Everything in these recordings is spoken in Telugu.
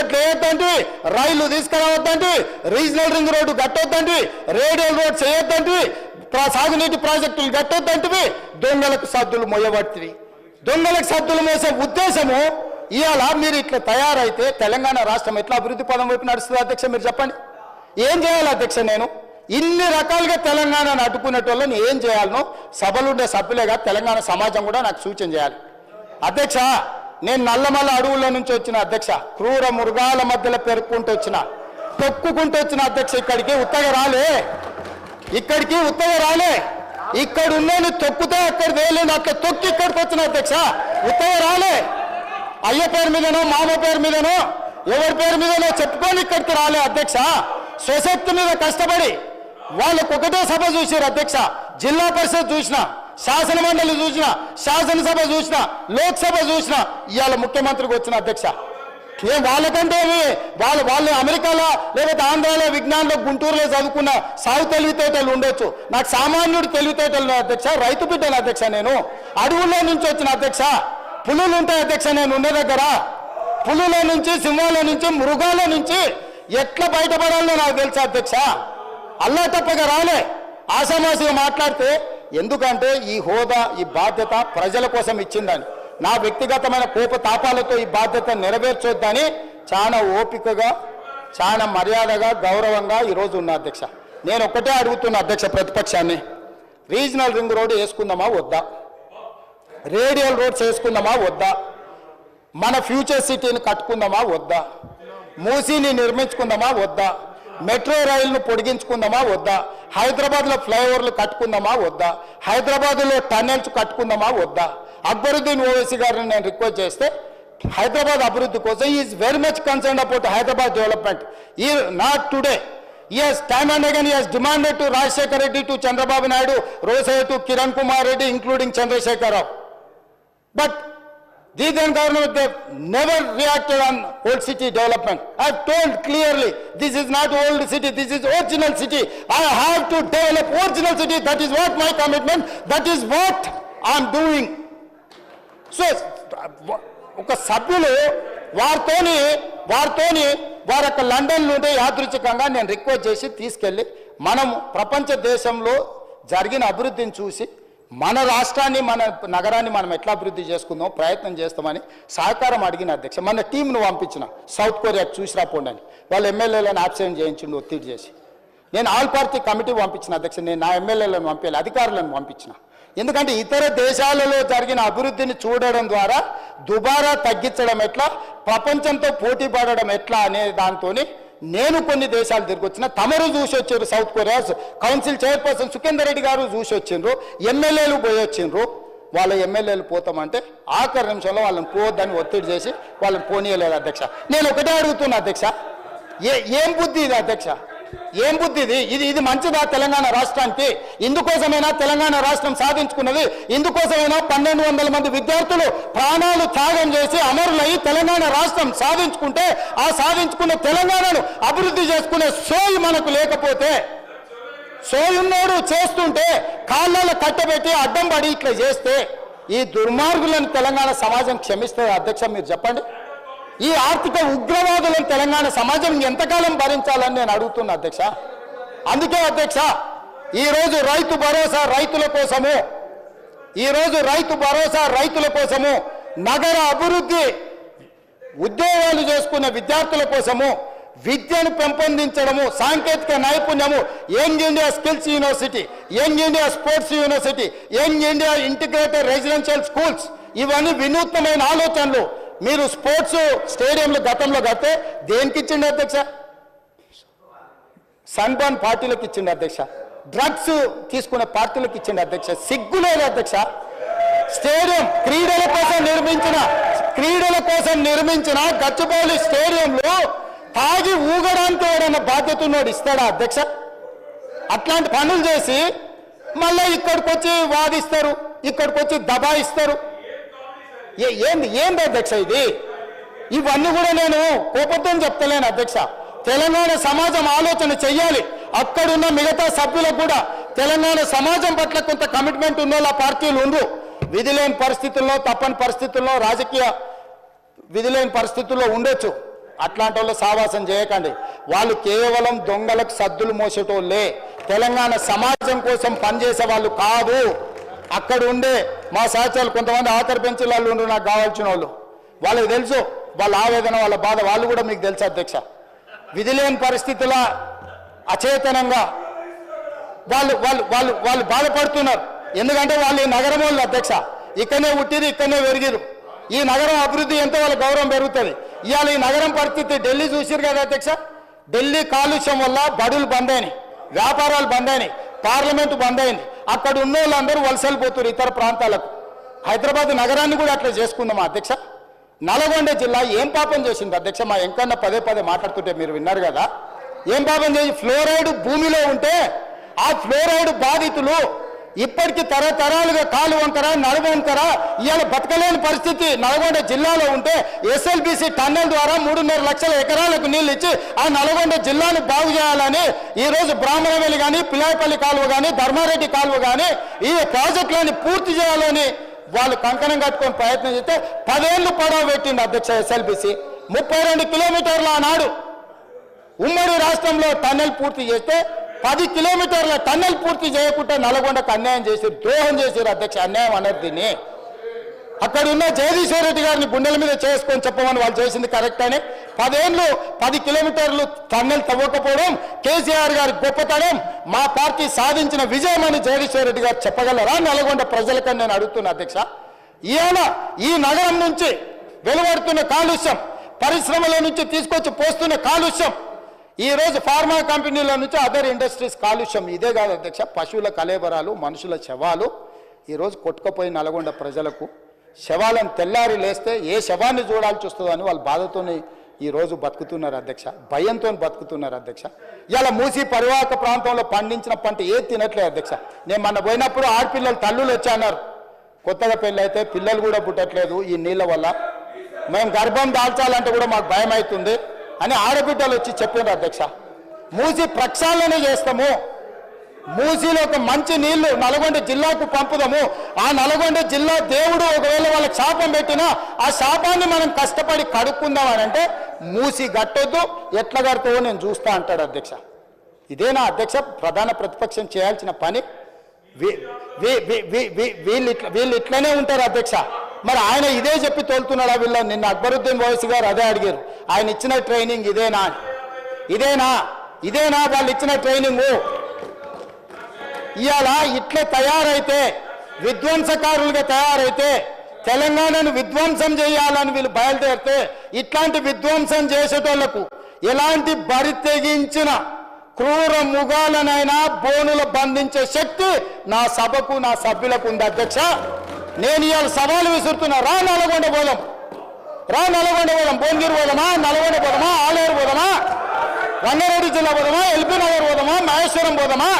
ప్రాజెక్టులు వేయొద్దండి, రైళ్లు తీసుకురావద్దండి, రీజనల్ రింగ్ రోడ్డు కట్టొద్దండి, రేడియల్ రోడ్ చేయొద్దండి, సాగునీటి ప్రాజెక్టులు కట్టొద్దంటివి, దొంగలకు సద్దులు మోయబడుతుంది. దొంగలకు సద్దులు మోసే ఉద్దేశము ఇవాళ మీరు ఇట్లా తయారైతే తెలంగాణ రాష్ట్రం ఎట్లా అభివృద్ధి పదం వైపు నడుస్తుంది అధ్యక్ష? మీరు చెప్పండి. ఏం చేయాలి అధ్యక్ష? నేను ఇన్ని రకాలుగా తెలంగాణను అడ్డుకునేటోళ్ళని ఏం చేయాలనో సభలుండే సభ్యులేగా తెలంగాణ సమాజం కూడా నాకు సూచన చేయాలి. అధ్యక్ష, నేను నల్లమల్ల అడవుల నుంచి వచ్చిన అధ్యక్ష, క్రూర మృగాల మధ్యలో పెరుక్కుంటూ వచ్చిన, తొక్కుకుంటూ వచ్చిన అధ్యక్ష. ఇక్కడికి ఉత్తగా రాలే, ఇక్కడ ఉన్నని తొక్కుతే అక్కడ వేయలేను, అట్లా తొక్కి ఇక్కడికి వచ్చిన అధ్యక్ష. ఉత్తగా రాలే, అయ్య పేరు మీదనో మామ పేరు మీదనో ఎవరి పేరు మీదనో చెప్పుకొని ఇక్కడికి రాలే అధ్యక్ష. స్వశక్తి మీద కష్టపడి వాళ్ళకు ఒకటే సభ చూసారు అధ్యక్ష. జిల్లా పరిషత్ చూసిన, శాసన మండలి చూసిన, శాసనసభ చూసిన, లోక్సభ చూసిన, ఇవాళ ముఖ్యమంత్రికి వచ్చిన అధ్యక్ష. ఏం వాళ్ళకంటే వాళ్ళు అమెరికాలో లేకపోతే ఆంధ్రాలో విజ్ఞానంలో గుంటూరులో చదువుకున్న సాగు తెలివితేటలు ఉండొచ్చు, నాకు సామాన్యుడు తెలివితేటలు అధ్యక్ష. రైతు బిడ్డను అధ్యక్ష. నేను అడవుల్లో నుంచి వచ్చిన అధ్యక్ష. పులులు ఉంటాయి అధ్యక్ష నేను ఉన్న దగ్గర. పులుల నుంచి, సింహాల నుంచి, మృగాల నుంచి ఎట్లా బయటపడాలో నాకు తెలుసా అధ్యక్ష. అల్లా తప్పగా రాలే, ఆషామాషిగా మాట్లాడితే. ఎందుకంటే ఈ హోదా, ఈ బాధ్యత ప్రజల కోసం ఇచ్చిందని, నా వ్యక్తిగతమైన కోపతాపాలతో ఈ బాధ్యత నెరవేర్చొద్దని చాలా ఓపికగా, చాలా మర్యాదగా, గౌరవంగా ఈరోజు ఉన్న అధ్యక్ష. నేను ఒక్కటే అడుగుతున్నా అధ్యక్ష ప్రతిపక్షాన్ని, రీజనల్ రింగ్ రోడ్డు వేసుకుందామా వద్దా? రేడియల్ రోడ్స్ వేసుకుందామా వద్దా? మన ఫ్యూచర్ సిటీని కట్టుకుందామా వద్దా? మూసీని నిర్మించుకుందామా వద్దా? మెట్రో రైలును పొడిగించుకుందామా వద్దా? హైదరాబాద్లో ఫ్లైఓవర్లు కట్టుకుందామా వద్దా? హైదరాబాద్లో టన్నెల్స్ కట్టుకుందామా వద్దా? అక్బరుద్దీన్ ఓవైసీ గారిని నేను రిక్వెస్ట్ చేస్తే, హైదరాబాద్ అభివృద్ధి కోసం is very much concerned about Hyderabad development. ఈ not today. Yes, time and again he has demanded to Rajshekhar Reddy, to Chandrababu Naidu, Rosai, to Kiran Kumar Reddy, including Chandrasekhar Rao. But the then government, they never reacted on old city development. I have told clearly, this is not old city, this is original city. I have to develop original city. That is what my commitment, that is what I am doing. So, ఒక సభ్యులు వారితోని వారి యొక్క లండన్ నుండి యాదృచ్ఛికంగా నేను రిక్వెస్ట్ చేసి తీసుకెళ్ళి, మనం ప్రపంచ దేశంలో జరిగిన అభివృద్ధిని చూసి మన రాష్ట్రాన్ని, మన నగరాన్ని మనం ఎట్లా అభివృద్ధి చేసుకుందాం ప్రయత్నం చేస్తామని సహకారం అడిగిన అధ్యక్ష. మన టీంను పంపించిన సౌత్ కొరియా చూసి రాపోండి అని, వాళ్ళ ఎమ్మెల్యేలను ఆబ్సెంట్ చేయించిండు ఒత్తిడి చేసి. నేను ఆల్ పార్టీ కమిటీ పంపించిన అధ్యక్ష. నేను నా ఎమ్మెల్యేలను పంపించాలి, అధికారులను పంపించిన. ఎందుకంటే ఇతర దేశాలలో జరిగిన అభివృద్ధిని చూడడం ద్వారా దుబారా తగ్గించడం ఎట్లా, ప్రపంచంతో పోటీ పడడం ఎట్లా అనే దాంతో నేను కొన్ని దేశాలు తిరిగి వచ్చిన. తమరు చూసి వచ్చారు, south Korea council chairperson Sukhender Reddy గారు చూసి వచ్చిండ్రు, ఎమ్మెల్యేలు పోయి వచ్చిండ్రు. వాళ్ళ ఎమ్మెల్యేలు పోతామంటే ఆఖరి నిమిషంలో వాళ్ళని పోవద్దని ఒత్తిడి చేసి వాళ్ళని పోనీయలేదు అధ్యక్ష. నేను ఒకటే అడుగుతున్నా అధ్యక్ష, ఏం బుద్ధి ఇది అధ్యక్ష? ఏం బుద్ధి ఇది? ఇది మంచిదా తెలంగాణ రాష్ట్రానికి? ఇందుకోసమైనా తెలంగాణ రాష్ట్రం సాధించుకున్నది? ఇందుకోసమైనా 1200 మంది విద్యార్థులు ప్రాణాలు త్యాగం చేసి అమరులై తెలంగాణ రాష్ట్రం సాధించుకుంటే, ఆ సాధించుకున్న తెలంగాణను అభివృద్ధి చేసుకునే సోయి మనకు లేకపోతే, సోయున్నోడు చేస్తుంటే కాళ్ళలో కట్టబెట్టి అడ్డం పడి ఇట్లా చేస్తే ఈ దుర్మార్గులను తెలంగాణ సమాజం క్షమిస్తుంది అధ్యక్ష? మీరు చెప్పండి. ఈ ఆర్థిక ఉగ్రవాదులను తెలంగాణ సమాజం ఎంతకాలం భరించాలని నేను అడుగుతున్నా అధ్యక్ష. అందుకే అధ్యక్ష, ఈరోజు రైతు భరోసా రైతుల కోసము, నగర అభివృద్ధి, ఉద్యోగాలు చేసుకున్న విద్యార్థుల కోసము, విద్యను పెంపొందించడము, సాంకేతిక నైపుణ్యము, young India skills university, young India sports university, young India integrated residential schools, ఇవన్నీ వినూత్నమైన ఆలోచనలు. మీరు స్పోర్ట్స్ స్టేడియంలు గతంలో కడితే దేనికి ఇచ్చిండు అధ్యక్ష? సన్బర్న్ పార్టీలకు ఇచ్చిండు అధ్యక్ష, డ్రగ్స్ తీసుకునే పార్టీలకు ఇచ్చిండు అధ్యక్ష. సిగ్గులేదు అధ్యక్ష. స్టేడియం క్రీడల కోసం నిర్మించిన గచ్చిబౌలి స్టేడియంలో తాగి ఊగడానికి ఎవరైనా బాధ్యత ఉన్నోడు ఇస్తాడా అధ్యక్ష? అట్లాంటి పనులు చేసి మళ్ళీ ఇక్కడికి వచ్చి వాదిస్తారు, ఇక్కడికి వచ్చి దబాయిస్తారు. ఏంది అధ్యక్ష ఇది? ఇవన్నీ కూడా నేను కోపంతో చెప్తలేను అధ్యక్ష. తెలంగాణ సమాజం ఆలోచన చెయ్యాలి. అక్కడున్న మిగతా సభ్యులకు కూడా తెలంగాణ సమాజం పట్ల కొంత కమిట్మెంట్ ఉన్న పార్టీలు ఉండ్రు. విధిలేని పరిస్థితుల్లో, తప్పని పరిస్థితుల్లో, రాజకీయ విధిలేని పరిస్థితుల్లో ఉండొచ్చు. అట్లాంటి వాళ్ళు సావాసం చేయకండి. వాళ్ళు కేవలం దొంగలకు సద్దులు మోసేటోళ్ళే, తెలంగాణ సమాజం కోసం పనిచేసే వాళ్ళు కాదు. అక్కడ ఉండే మా సహచరులు కొంతమంది ఆఖరి పెంచులలో ఉండి నాకు కావాల్సిన వాళ్ళు, వాళ్ళకి తెలుసు వాళ్ళ ఆవేదన, వాళ్ళ బాధ వాళ్ళు కూడా మీకు తెలుసు అధ్యక్ష. విధి లేని పరిస్థితుల అచేతనంగా వాళ్ళు వాళ్ళు వాళ్ళు వాళ్ళు బాధపడుతున్నారు. ఎందుకంటే వాళ్ళు ఈ నగరం వాళ్ళు అధ్యక్ష, ఇక్కడనే పుట్టిరు, ఇక్కడనే పెరిగిరు. ఈ నగరం అభివృద్ధి ఎంతో వాళ్ళ గౌరవం పెరుగుతుంది. ఇవాళ ఈ నగరం పరిస్థితి ఢిల్లీ చూసిరు కదా అధ్యక్ష, ఢిల్లీ కాలుష్యం వల్ల బడులు బంద్ అయినాయి, వ్యాపారాలు బంద్ అయినాయి, పార్లమెంటు బంద్ అయింది. అక్కడ ఉన్న వాళ్ళందరూ వలసలు పోతున్నారు ఇతర ప్రాంతాలకు. హైదరాబాద్ నగరాన్ని కూడా అట్లా చేసుకుందాం అధ్యక్ష. నల్గొండ జిల్లా ఏం పాపం చేసింది అధ్యక్ష? మా ఎంకన్నా పదే పదే మాట్లాడుతుంటే మీరు విన్నారు కదా, ఏం పాపం చేసి ఫ్లోరైడ్ భూమిలో ఉంటే ఆ ఫ్లోరైడ్ బాధితులు ఇప్పటికీ తరతరాలుగా కాలు వంకర నడుము వంకర ఇవాళ బతకలేని పరిస్థితి నల్గొండ జిల్లాలో ఉంటే ఎస్ఎల్బిసి టన్నెల్ ద్వారా 3.5 లక్షల ఎకరాలకు నీళ్లు ఇచ్చి ఆ నల్గొండ జిల్లాను బాగు చేయాలని ఈరోజు బ్రాహ్మణవేలి కానీ, పిలాయపల్లి కాలువ కానీ, ధర్మారెడ్డి కాలువ కానీ ఈ ప్రాజెక్టులని పూర్తి చేయాలని వాళ్ళు కంకణం కట్టుకొని ప్రయత్నం చేస్తే 10 ఏళ్ళు పొడవ పెట్టింది అధ్యక్ష. ఎస్ఎల్బిసి 32 కిలోమీటర్ల ఆనాడు ఉమ్మడి రాష్ట్రంలో టన్నెల్ పూర్తి చేస్తే 10 కిలోమీటర్ల టన్నెల్ పూర్తి చేయకుండా నల్గొండకు అన్యాయం చేశారు, ద్రోహం చేశారు అధ్యక్ష. అన్యాయం అన్నారు దీన్ని. అక్కడ ఉన్న జగదీశ్వర్ రెడ్డి గారిని గుండెల మీద చేసుకొని చెప్పమని వాళ్ళు చేసింది కరెక్ట్ అని 10 ఏళ్ళు 10 కిలోమీటర్లు టన్నెల్ తవ్వకపోవడం కేసీఆర్ గారి గొప్పతనం, మా పార్టీ సాధించిన విజయం అని జగదీశ్వర్ రెడ్డి గారు చెప్పగలరా నల్గొండ ప్రజలకని నేను అడుగుతున్నా అధ్యక్ష. ఈయన ఈ నగరం నుంచి వెలువడుతున్న కాలుష్యం, పరిశ్రమల నుంచి తీసుకొచ్చి పోస్తున్న కాలుష్యం, ఈ రోజు ఫార్మా కంపెనీల నుంచి అదర్ ఇండస్ట్రీస్ కాలుష్యం, ఇదే కాదు అధ్యక్ష, పశువుల కలేబరాలు, మనుషుల శవాలు ఈరోజు కొట్టుకుపోయి నల్గొండ ప్రజలకు శవాలను తెల్లారి లేస్తే ఏ శవాన్ని చూడాల్సి వస్తుందో అని వాళ్ళ బాధతోనే ఈరోజు బతుకుతున్నారు అధ్యక్ష, భయంతో బతుకుతున్నారు అధ్యక్ష. ఇలా మూసి పరివాహక ప్రాంతంలో పండించిన పంట ఏది తినట్లేదు అధ్యక్ష. నేను మొన్న పోయినప్పుడు ఆడపిల్లలు తల్లులు వచ్చాన్నారు, కొత్తగా పెళ్ళి అయితే పిల్లలు కూడా పుట్టట్లేదు ఈ నీళ్ళ వల్ల, మేము గర్భం దాల్చాలంటే కూడా మాకు భయం అవుతుంది అని ఆడబిడ్డలు వచ్చి చెప్పారు అధ్యక్ష. మూసి ప్రక్షాళన చేస్తాము, మూసిలో ఒక మంచి నీళ్లు నల్గొండ జిల్లాకు పంపుదాము, ఆ నల్గొండ జిల్లా దేవుడు ఒకవేళ వాళ్ళకి శాపం పెట్టినా ఆ శాపాన్ని మనం కష్టపడి కడుక్కుందామని అంటే మూసి గట్టొద్దు, ఎట్లా కడతావో నేను చూస్తా అంటాడు అధ్యక్ష. ఇదేనా అధ్యక్ష ప్రధాన ప్రతిపక్షం చేయాల్సిన పని? వీళ్ళు ఇట్లనే ఉంటారు అధ్యక్ష. మరి ఆయన ఇదే చెప్పి తోలుతున్నాడా వీళ్ళ? నిన్న అక్బరుద్దీన్ ఓవైసీ గారు అదే అడిగారు, ఆయన ఇచ్చిన ట్రైనింగ్ ఇదేనా ఇదేనా వాళ్ళు ఇచ్చిన ట్రైనింగు? ఇవాళ ఇట్లా తయారైతే, విధ్వంసకారులుగా తయారైతే, తెలంగాణను విధ్వంసం చేయాలని వీళ్ళు బయలుదేరితే, ఇట్లాంటి విధ్వంసం చేసేటోళ్లకు ఎలాంటి బరి తెగించిన క్రూర ముగాలనైనా బోనుల బంధించే శక్తి నా సభకు, నా సభ్యులకు ఉంది అధ్యక్ష. నేను ఇవాళ సవాలు విసురుతున్నా, రా నల్గొండ పోదాం, భువనగిరి పోదామా, నల్గొండ పోదామా, ఆలేరు పోదామా, రంగారెడ్డి జిల్లా పోదామా, ఎల్బీ నగర్ పోదామా, మహేశ్వరం పోదామా,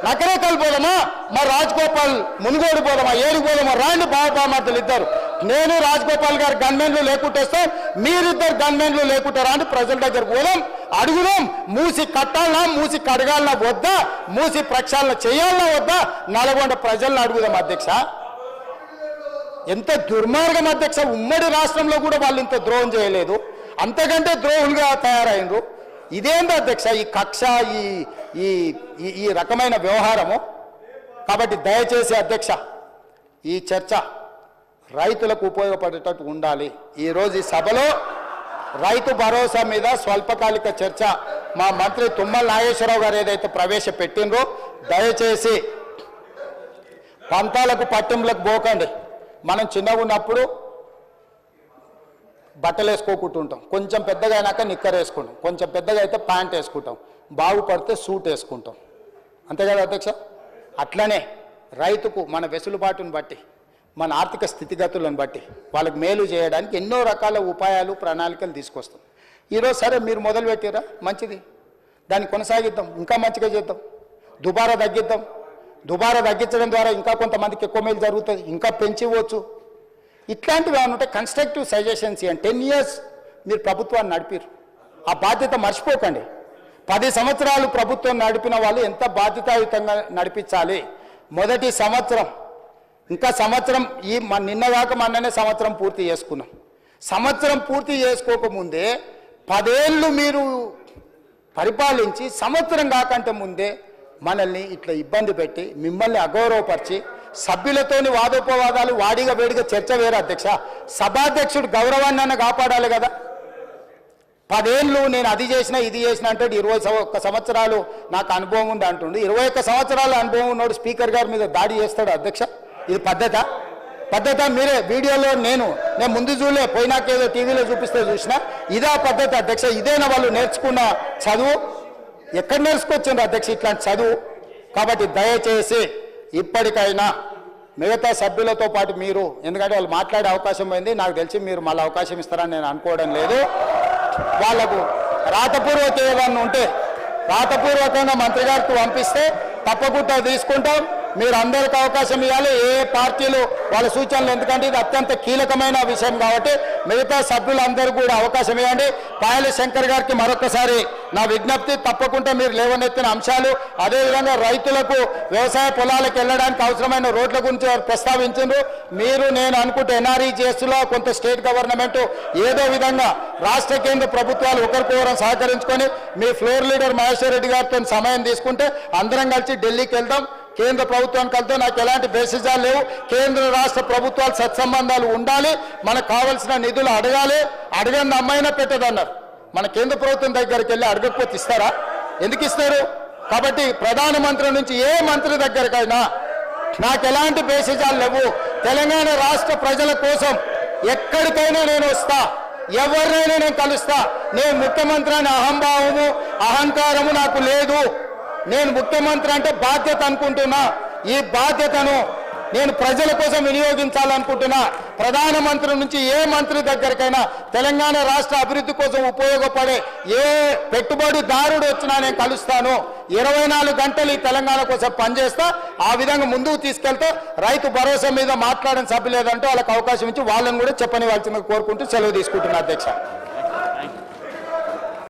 నకరేకల్ పోదామా, మరి రాజగోపాల్ మునుగోడు పోదామా, ఏడుగు పోదామా, రాండి బాబామర్దులు ఇద్దరు, నేను రాజగోపాల్ గారు గన్మెన్లు లేకుంటేస్తే మీరిద్దరు గన్మెన్లు లేకుంటారా అని ప్రజల దగ్గర పోదాం, అడుగుదాం. మూసి కట్టాలన్నా, మూసి కడగాలన్నా వద్దా, మూసి ప్రక్షాళన చేయాలన్నా వద్దా, నల్గొండ ప్రజలను అడుగుదాం అధ్యక్ష. ఎంత దుర్మార్గం అధ్యక్ష, ఉమ్మడి రాష్ట్రంలో కూడా వాళ్ళు ఇంత ద్రోహం చేయలేదు, అంతకంటే ద్రోహులుగా తయారైనరు. ఇదేంటి అధ్యక్ష ఈ కక్ష, ఈ రకమైన వ్యవహారము? కాబట్టి దయచేసి అధ్యక్ష ఈ చర్చ రైతులకు ఉపయోగపడేటట్టు ఉండాలి. ఈరోజు ఈ సభలో రైతు భరోసా మీద స్వల్పకాలిక చర్చ మా మంత్రి తుమ్మల నాగేశ్వరరావు గారు ఏదైతే ప్రవేశపెట్టినరో, దయచేసి పంతాలకు పట్టింపులకు పోకండి. మనం చిన్నగా ఉన్నప్పుడు బట్టలు వేసుకోకుంటుంటాం, కొంచెం పెద్దగా అయినాక నిక్కర్ వేసుకుంటాం, కొంచెం పెద్దగా అయితే ప్యాంట్ వేసుకుంటాం, బాగుపడితే సూట్ వేసుకుంటాం, అంతే కదా అధ్యక్ష? అట్లనే రైతుకు మన వెసులుబాటును బట్టి, మన ఆర్థిక స్థితిగతులను బట్టి వాళ్ళకి మేలు చేయడానికి ఎన్నో రకాల ఉపాయాలు, ప్రణాళికలు తీసుకొస్తాం. ఈరోజు సరే మీరు మొదలు పెట్టారా, మంచిది, దాన్ని కొనసాగిద్దాం, ఇంకా మంచిగా చేద్దాం, దుబారా తగ్గిద్దాం. దుబారా తగ్గించడం ద్వారా ఇంకా కొంతమందికి ఎక్కువ మేలు జరుగుతుంది, ఇంకా పెంచివచ్చు. ఇట్లాంటివి ఏమైనా ఉంటే కన్స్ట్రక్టివ్ సజెషన్స్ ఇవ్వండి. 10 years మీరు ప్రభుత్వాన్ని నడిపారు, ఆ బాధ్యత మర్చిపోకండి. 10 సంవత్సరాలు ప్రభుత్వం నడిపిన వాళ్ళు ఎంత బాధ్యతాయుతంగా నడిపించాలి. మొదటి సంవత్సరం, ఇంకా సంవత్సరం, నిన్నగాక మొన్ననే సంవత్సరం పూర్తి చేసుకున్నాం. సంవత్సరం పూర్తి చేసుకోకముందే 10 ఏళ్ళు మీరు పరిపాలించి సంవత్సరం కాకంటే ముందే మనల్ని ఇట్లా ఇబ్బంది పెట్టి మిమ్మల్ని అగౌరవపరిచి సభ్యులతోని వాదోపవాదాలు వాడిగా వేడిగా చర్చ వేరే అధ్యక్ష. సభాధ్యక్షుడు గౌరవాన్ని అన్న కాపాడాలి కదా. 10 ఏళ్ళు నేను అది చేసినా ఇది చేసినా అంటే 21 సంవత్సరాలు నాకు అనుభవం ఉంది అంటుండు. 21 సంవత్సరాల అనుభవం ఉన్నోడు స్పీకర్ గారి మీద దాడి చేస్తాడు అధ్యక్ష. ఇది పద్ధత మీరే వీడియోలో నేను ముందు చూడలే, పోయినాకేదో టీవీలో చూపిస్తే చూసినా. ఇదా పద్ధతి అధ్యక్ష? ఇదేనా వాళ్ళు నేర్చుకున్న చదువు? ఎక్కడ నేర్చుకొచ్చిండ్రు అధ్యక్ష ఇట్లాంటి చదువు? కాబట్టి దయచేసి ఇప్పటికైనా మిగతా సభ్యులతో పాటు మీరు, ఎందుకంటే వాళ్ళు మాట్లాడే అవకాశం పోయింది, నాకు తెలిసి మీరు మళ్ళీ అవకాశం ఇస్తారని నేను అనుకోవడం లేదు. వాళ్లకు రాతపూర్వక ఏదన్నా ఉంటే రాతపూర్వకంగా మంత్రి గారికి పంపిస్తే తప్పకుండా తీసుకుంటాం. మీరు అందరికి అవకాశం ఇవ్వాలి, ఏ పార్టీలు వాళ్ళ సూచనలు, ఎందుకంటే ఇది అత్యంత కీలకమైన విషయం కాబట్టి మిగతా సభ్యులందరూ కూడా అవకాశం ఇవ్వండి. పాయల శంకర్ గారికి మరొకసారి నా విజ్ఞప్తి, తప్పకుండా మీరు లేవనెత్తిన అంశాలు, అదేవిధంగా రైతులకు వ్యవసాయ పొలాలకు వెళ్ళడానికి అవసరమైన రోడ్ల గురించి వారు ప్రస్తావించారు. మీరు నేను అనుకుంటే ఎన్ఆర్ఈజిఎస్లో కొంత స్టేట్ గవర్నమెంట్ ఏదో విధంగా రాష్ట్ర కేంద్ర ప్రభుత్వాలు ఒకరికొకరు సహకరించుకొని మీ ఫ్లోర్ లీడర్ మహేశ్వర్ రెడ్డి గారితో సమయం తీసుకుంటే అందరం కలిసి ఢిల్లీకి వెళ్దాం. కేంద్ర ప్రభుత్వానికి వెళ్తే నాకు ఎలాంటి బేసిజాలు లేవు. కేంద్ర రాష్ట్ర ప్రభుత్వాలు సత్సంబంధాలు ఉండాలి, మనకు కావాల్సిన నిధులు అడగాలి. అడగని అమ్మాయినా పెట్టదన్నారు. మన కేంద్ర ప్రభుత్వం దగ్గరికి వెళ్ళి అడగకపోతే ఇస్తారా? ఎందుకు ఇస్తారు? కాబట్టి ప్రధానమంత్రి నుంచి ఏ మంత్రి దగ్గరికైనా నాకు ఎలాంటి బేసిజాలు లేవు. తెలంగాణ రాష్ట్ర ప్రజల కోసం ఎక్కడికైనా నేను వస్తా, ఎవరినైనా నేను కలుస్తా. నేను ముఖ్యమంత్రి అనే అహంభావము అహంకారము నాకు లేదు. నేను ముఖ్యమంత్రి అంటే బాధ్యత అనుకుంటున్నా. ఈ బాధ్యతను నేను ప్రజల కోసం వినియోగించాలనుకుంటున్నా. ప్రధానమంత్రి నుంచి ఏ మంత్రి దగ్గరికైనా తెలంగాణ రాష్ట్ర అభివృద్ధి కోసం ఉపయోగపడే ఏ పెట్టుబడిదారుడు వచ్చినా నేను కలుస్తాను. 24 గంటలు ఈ తెలంగాణ కోసం పనిచేస్తా. ఆ విధంగా ముందుకు తీసుకెళ్తే రైతు భరోసా మీద మాట్లాడిన సభ్యులు లేదంటే వాళ్ళకి అవకాశం ఇచ్చి వాళ్ళని కూడా చెప్పనివ్వాల్సిందిగా కోరుకుంటూ సెలవు తీసుకుంటున్నా అధ్యక్ష.